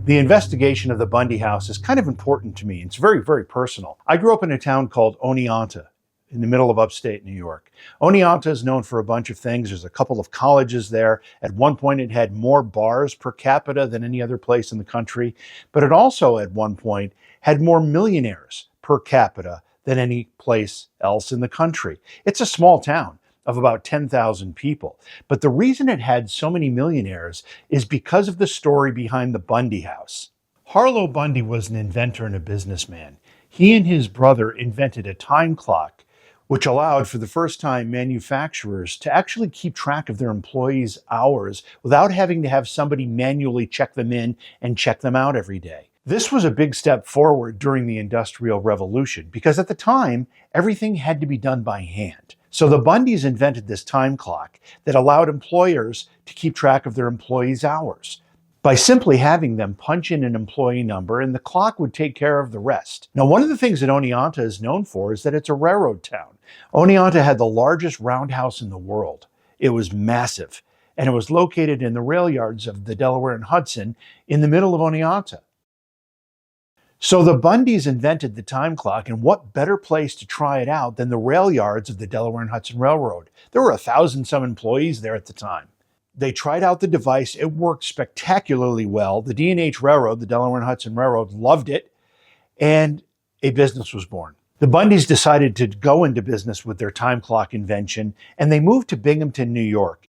The investigation of the Bundy House is kind of important to me. It's very, very personal. I grew up in a town called Oneonta in the middle of upstate New York. Oneonta is known for a bunch of things. There's a couple of colleges there. At one point, it had more bars per capita than any other place in the country, but it also, at one point, had more millionaires per capita than any place else in the country. It's a small town of about 10,000 people. But the reason it had so many millionaires is because of the story behind the Bundy House. Harlow Bundy was an inventor and a businessman. He and his brother invented a time clock, which allowed for the first time manufacturers to actually keep track of their employees' hours without having to have somebody manually check them in and check them out every day. This was a big step forward during the Industrial Revolution because at the time, everything had to be done by hand. So the Bundys invented this time clock that allowed employers to keep track of their employees' hours by simply having them punch in an employee number and the clock would take care of the rest. Now, one of the things that Oneonta is known for is that it's a railroad town. Oneonta had the largest roundhouse in the world. It was massive, and it was located in the rail yards of the Delaware and Hudson in the middle of Oneonta. So the Bundys invented the time clock, and what better place to try it out than the rail yards of the Delaware and Hudson Railroad? There were 1,000-some employees there at the time. They tried out the device. It worked spectacularly well. The D&H Railroad, the Delaware and Hudson Railroad, loved it, and a business was born. The Bundys decided to go into business with their time clock invention, and they moved to Binghamton, New York.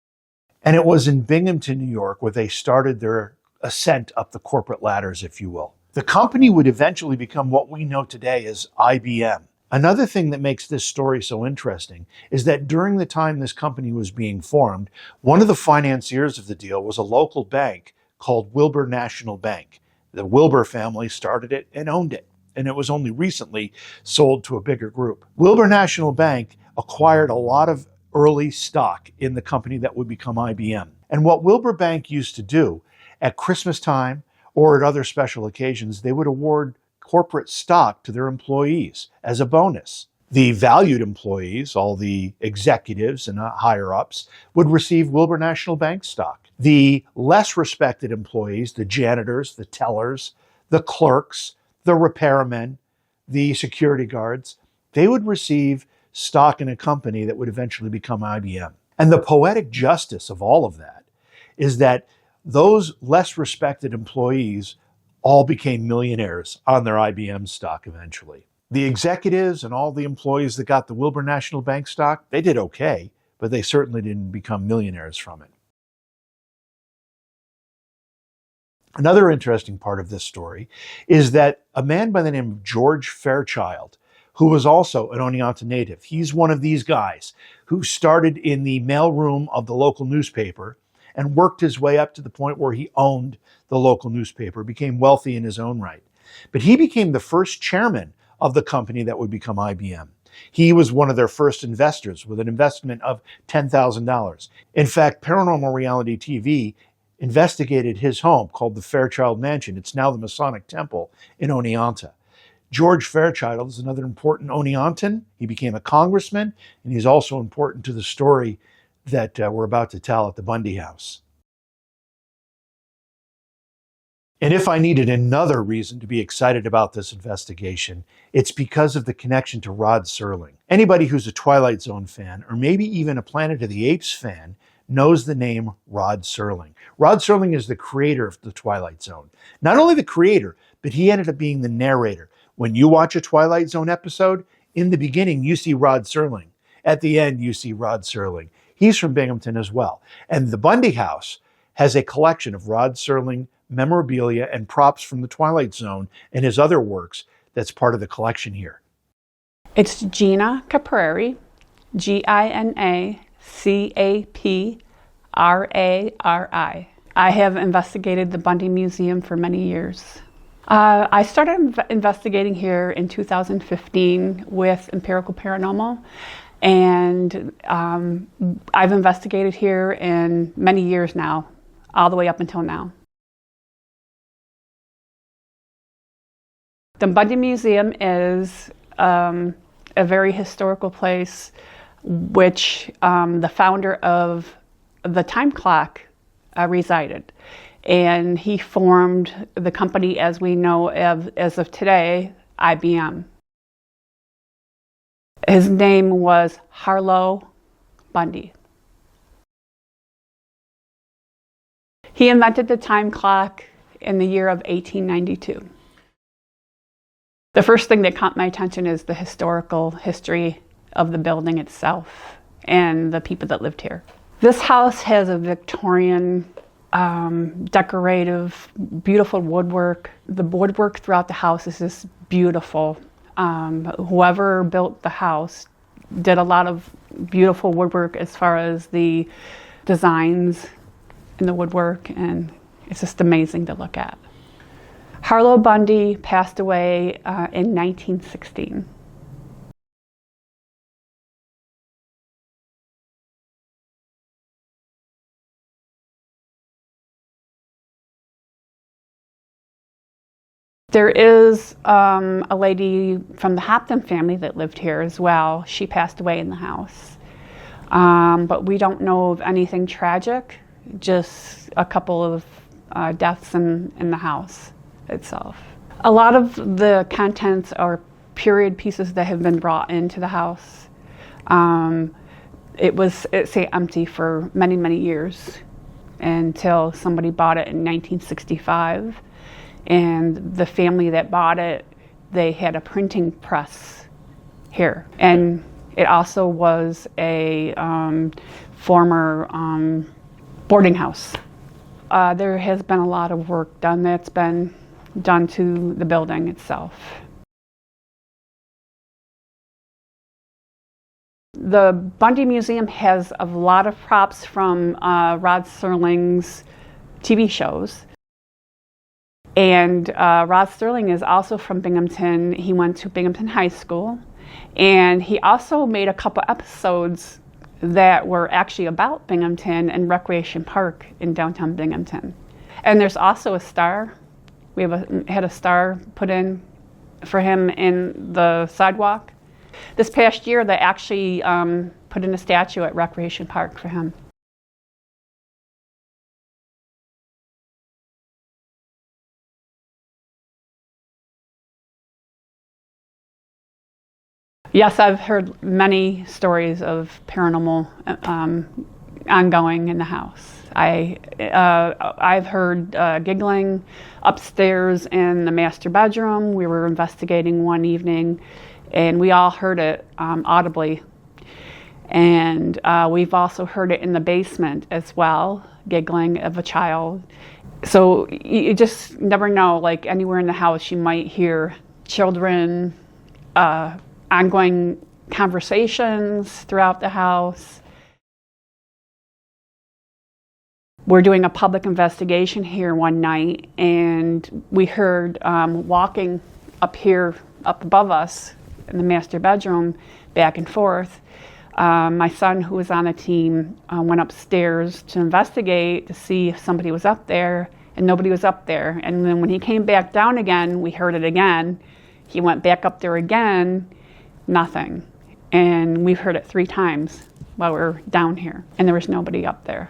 And it was in Binghamton, New York, where they started their ascent up the corporate ladders, if you will. The company would eventually become what we know today as IBM. Another thing that makes this story so interesting is that during the time this company was being formed, one of the financiers of the deal was a local bank called Wilbur National Bank. The Wilbur family started it and owned it, and it was only recently sold to a bigger group. Wilbur National Bank acquired a lot of early stock in the company that would become IBM. And what Wilbur Bank used to do at Christmas time or at other special occasions, they would award corporate stock to their employees as a bonus. The valued employees, all the executives and higher-ups, would receive Wilbur National Bank stock. The less respected employees, the janitors, the tellers, the clerks, the repairmen, the security guards, they would receive stock in a company that would eventually become IBM. And the poetic justice of all of that is that those less respected employees all became millionaires on their IBM stock eventually. The executives and all the employees that got the Wilbur National Bank stock, they did okay, but they certainly didn't become millionaires from it. Another interesting part of this story is that a man by the name of George Fairchild, who was also an Oneonta native, he's one of these guys who started in the mailroom of the local newspaper and worked his way up to the point where he owned the local newspaper, became wealthy in his own right. But he became the first chairman of the company that would become IBM. He was one of their first investors with an investment of $10,000. In fact, Paranormal Reality TV investigated his home called the Fairchild Mansion. It's now the Masonic Temple in Oneonta. George Fairchild is another important Oneontan. He became a congressman, and he's also important to the story that we're about to tell at the Bundy House. And if I needed another reason to be excited about this investigation, it's because of the connection to Rod Serling. Anybody who's a Twilight Zone fan, or maybe even a Planet of the Apes fan, knows the name Rod Serling. Rod Serling is the creator of the Twilight Zone. Not only the creator, but he ended up being the narrator. When you watch a Twilight Zone episode, in the beginning you see Rod Serling. At the end you see Rod Serling. He's from Binghamton as well. And the Bundy House has a collection of Rod Serling memorabilia and props from the Twilight Zone and his other works that's part of the collection here. It's Gina Caprari, G-I-N-A-C-A-P-R-A-R-I. I have investigated the Bundy Museum for many years. I started investigating here in 2015 with Empirical Paranormal, and I've investigated here in many years now, all the way up until now. The Bundy Museum is a very historical place which the founder of the time clock resided. and he formed the company as we know as of today, IBM. His name was Harlow Bundy. He invented the time clock in the year of 1892. The first thing that caught my attention is the historical history of the building itself and the people that lived here. This house has a Victorian, decorative, beautiful woodwork. The woodwork throughout the house is just beautiful. Whoever built the house did a lot of beautiful woodwork as far as the designs in the woodwork, and it's just amazing to look at. Harlow Bundy passed away in 1916. There is a lady from the Hampton family that lived here as well. She passed away in the house. But we don't know of anything tragic, just a couple of deaths in the house itself. A lot of the contents are period pieces that have been brought into the house. It stayed empty for many, many years until somebody bought it in 1965. And the family that bought it, they had a printing press here. And it also was a former boarding house. There has been a lot of work done that's been done to the building itself. The Bundy Museum has a lot of props from Rod Serling's TV shows. And Rod Serling is also from Binghamton. He went to Binghamton High School. And he also made a couple episodes that were actually about Binghamton and Recreation Park in downtown Binghamton. And there's also a star. We had a star put in for him in the sidewalk. This past year, they actually put in a statue at Recreation Park for him. Yes, I've heard many stories of paranormal ongoing in the house. I've heard giggling upstairs in the master bedroom. We were investigating one evening, and we all heard it audibly. And we've also heard it in the basement as well, giggling of a child. So you just never know, like anywhere in the house you might hear children, ongoing conversations throughout the house. We're doing a public investigation here one night, and we heard walking up here, up above us in the master bedroom, back and forth. My son, who was on the team, went upstairs to investigate to see if somebody was up there, and nobody was up there. And then when he came back down again, we heard it again. He went back up there again, nothing. And we've heard it 3 times while we were down here, and there was nobody up there.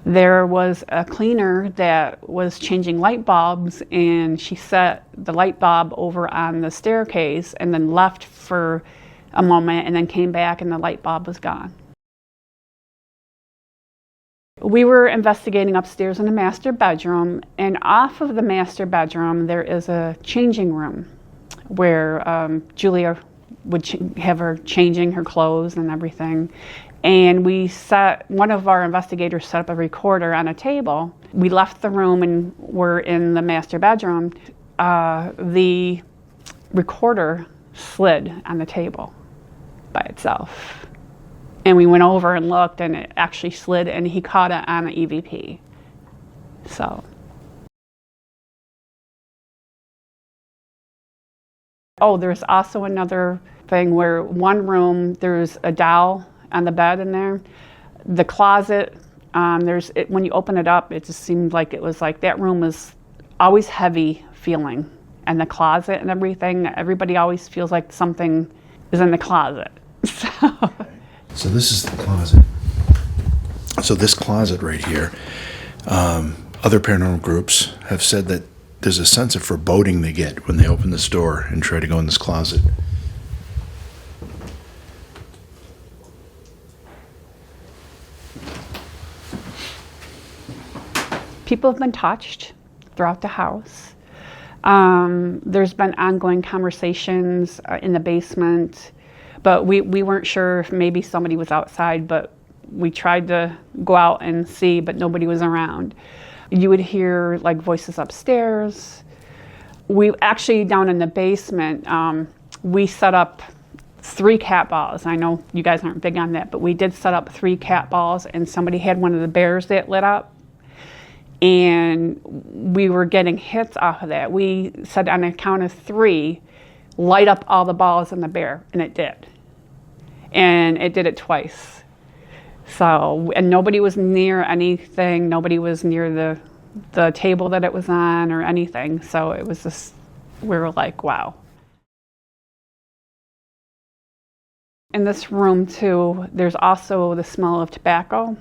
There was a cleaner that was changing light bulbs, and she set the light bulb over on the staircase and then left for a moment and then came back and the light bulb was gone. We were investigating upstairs in the master bedroom, and off of the master bedroom there is a changing room where Julia would have her changing her clothes and everything. And one of our investigators set up a recorder on a table. We left the room and were in the master bedroom. The recorder slid on the table by itself. And we went over and looked, and it actually slid, and he caught it on an EVP. So. Oh, there's also another thing where one room, there's a doll on the bed in there. The closet, when you open it up, it just seemed like it was like that room was always heavy feeling. And the closet and everything, everybody always feels like something is in the closet. So this is the closet. So this closet right here, other paranormal groups have said that there's a sense of foreboding they get when they open this door and try to go in this closet. People have been touched throughout the house. There's been ongoing conversations in the basement, but we weren't sure if maybe somebody was outside, but we tried to go out and see, but nobody was around. You would hear like voices upstairs. We actually, down in the basement, we set up 3 cat balls. I know you guys aren't big on that, but we did set up 3 cat balls, and somebody had one of the bears that lit up. And we were getting hits off of that. We said on a count of 3, light up all the balls in the bear, and it did. And it did it twice. So, and nobody was near anything. Nobody was near the table that it was on or anything. So it was just, we were like, wow. In this room too, there's also the smell of tobacco.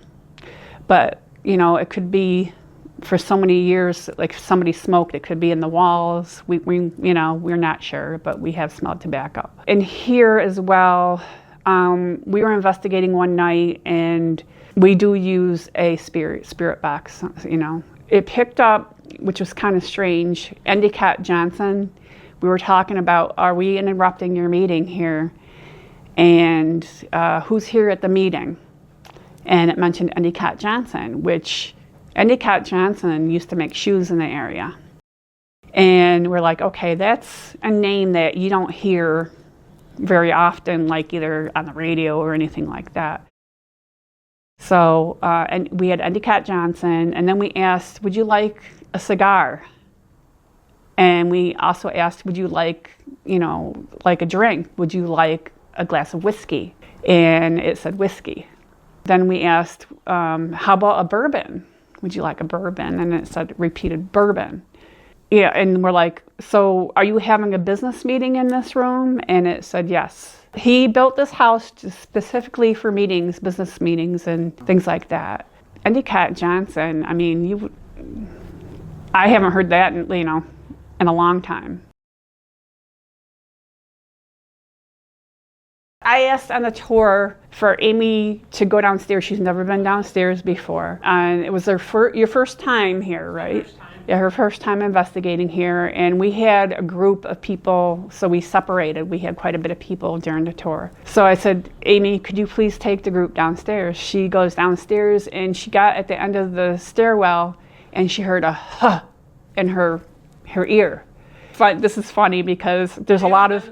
But, you know, it could be for so many years, like somebody smoked, it could be in the walls. We you know, we're not sure, but we have smelled tobacco. And here as well, we were investigating one night, and we do use a spirit box, you know. It picked up, which was kind of strange, Endicott Johnson. We were talking about, are we interrupting your meeting here? And who's here at the meeting? And it mentioned Endicott Johnson, which Endicott Johnson used to make shoes in the area. And we're like, okay, that's a name that you don't hear very often, like either on the radio or anything like that. So, and we had Endicott Johnson, and then we asked, would you like a cigar? And we also asked, would you like, you know, like a drink? Would you like a glass of whiskey? And it said whiskey. Then we asked, how about a bourbon? Would you like a bourbon? And it said repeated bourbon. Yeah, and we're like, so are you having a business meeting in this room? And it said yes. He built this house specifically for meetings, business meetings, and things like that. Endicott Johnson, I mean, I haven't heard that in, you know, in a long time. I asked on the tour for Amy to go downstairs. She's never been downstairs before. And it was your first time here, right? First time. Yeah, her first time investigating here. And we had a group of people, so we separated. We had quite a bit of people during the tour. So I said, Amy, could you please take the group downstairs? She goes downstairs, and she got at the end of the stairwell, and she heard a huh in her ear. But this is funny because there's a lot of...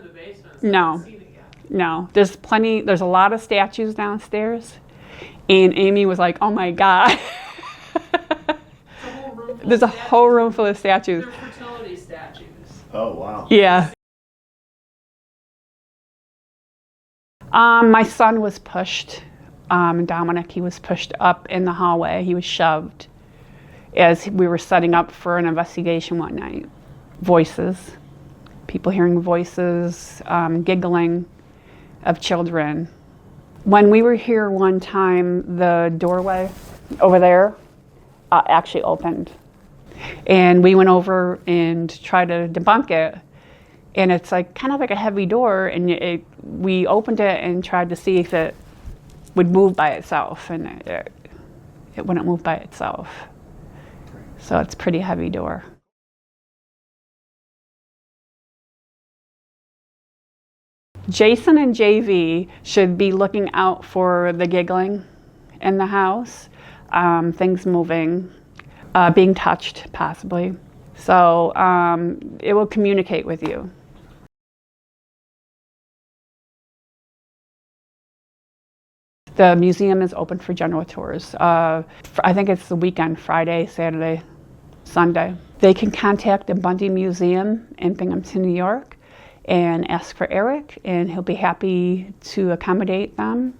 No, there's a lot of statues downstairs, and Amy was like, oh my God. There's a whole room full of statues. They're fertility statues. Oh, wow. Yeah. My son was pushed, Dominic, he was pushed up in the hallway. He was shoved as we were setting up for an investigation one night. Voices, people hearing voices, giggling of children. When we were here one time, the doorway over there actually opened. And we went over and tried to debunk it. And it's like kind of like a heavy door, and we opened it and tried to see if it would move by itself, and it wouldn't move by itself. So it's a pretty heavy door. Jason and JV should be looking out for the giggling in the house, things moving, being touched possibly. So it will communicate with you. The museum is open for general tours. I think it's the weekend, Friday, Saturday, Sunday. They can contact the Bundy Museum in Binghamton, New York, and ask for Eric, and he'll be happy to accommodate them.